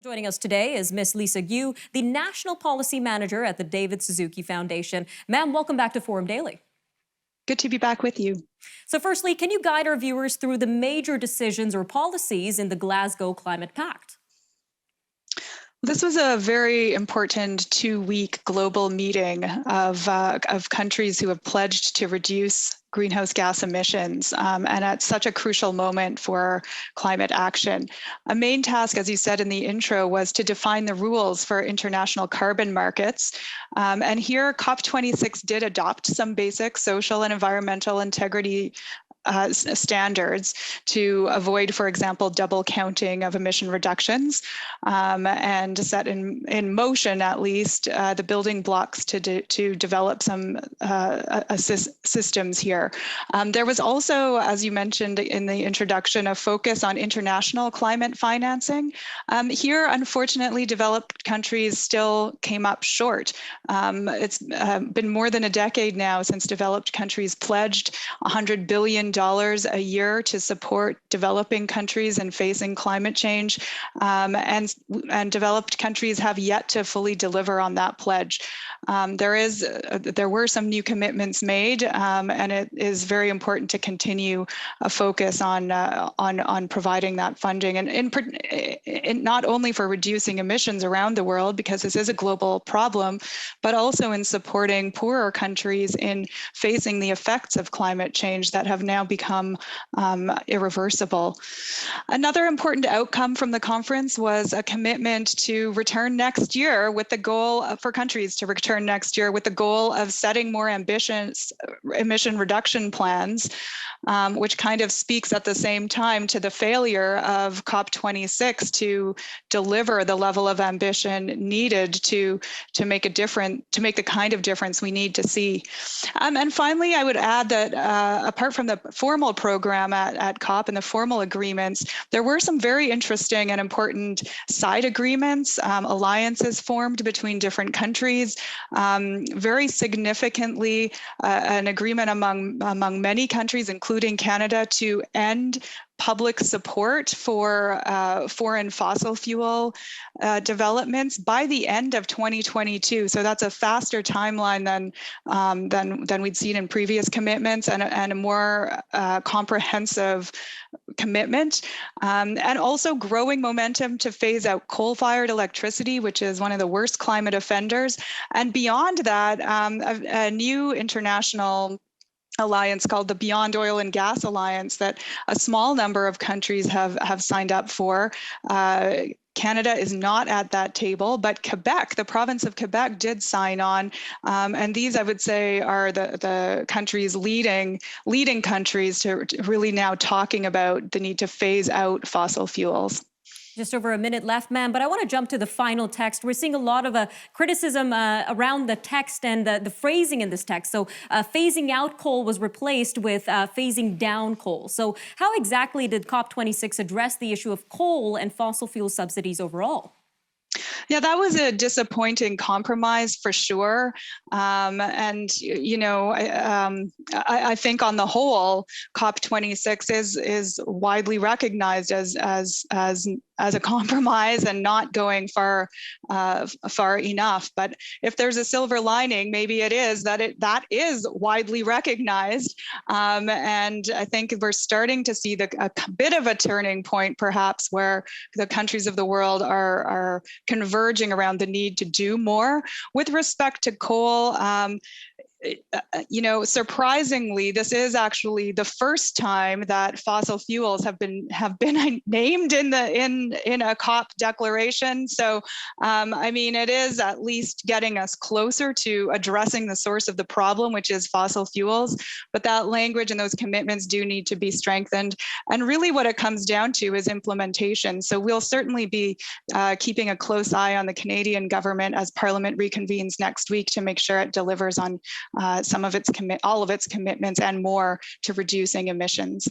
Joining us today is Miss Lisa Gu, the National Policy Manager at the David Suzuki Foundation. Ma'am, welcome back to Forum Daily. Good to be back with you. So firstly, can you guide our viewers through the major decisions or policies in the Glasgow Climate Pact? This was a very important 2-week global meeting of countries who have pledged to reduce greenhouse gas emissions, and at such a crucial moment for climate action. A main task, as you said in the intro, was to define the rules for international carbon markets. And here, COP26 did adopt some basic social and environmental integrity standards to avoid, for example, double counting of emission reductions, and set in motion, at least, the building blocks to develop some systems here. There was also, as you mentioned in the introduction, a focus on international climate financing. Here, unfortunately, developed countries still came up short. It's been more than a decade now since developed countries pledged $100 billion a year to support developing countries in facing climate change, and developed countries have yet to fully deliver on that pledge. There were some new commitments made, and it is very important to continue a focus on providing that funding, and not only for reducing emissions around the world, because this is a global problem, but also in supporting poorer countries in facing the effects of climate change that have now become irreversible. Another important outcome from the conference was a commitment to return next year with the goal for countries to return next year with the goal of setting more ambitious emission reduction plans, which kind of speaks at the same time to the failure of COP26 to deliver the level of ambition needed to make the kind of difference we need to see. And finally, I would add that apart from the formal program at COP and the formal agreements, there were some very interesting and important side agreements, alliances formed between different countries. Very significantly, an agreement among many countries, including Canada, to end public support for foreign fossil fuel developments by the end of 2022. So that's a faster timeline than we'd seen in previous commitments, and a more comprehensive commitment, and also growing momentum to phase out coal-fired electricity, which is one of the worst climate offenders. And beyond that, a new international alliance called the Beyond Oil and Gas Alliance that a small number of countries have signed up for. Canada is not at that table, but Quebec, the province of Quebec, did sign on. And these, I would say, are the countries leading countries to really now talking about the need to phase out fossil fuels. Just over a minute left, ma'am, but I want to jump to the final text. We're seeing a lot of criticism around the text and the phrasing in this text. So phasing out coal was replaced with phasing down coal. So how exactly did COP26 address the issue of coal and fossil fuel subsidies overall? Yeah, that was a disappointing compromise for sure. And, you know, I think on the whole, COP26 is widely recognized as a compromise and not going far enough. But if there's a silver lining, maybe it is that is widely recognized. And I think we're starting to see a bit of a turning point, perhaps, where the countries of the world are converging around the need to do more. With respect to coal, you know, surprisingly, this is actually the first time that fossil fuels have been named in a COP declaration. So, I mean, it is at least getting us closer to addressing the source of the problem, which is fossil fuels. But that language and those commitments do need to be strengthened. And really, what it comes down to is implementation. So we'll certainly be keeping a close eye on the Canadian government as Parliament reconvenes next week to make sure it delivers on all of its commitments and more to reducing emissions.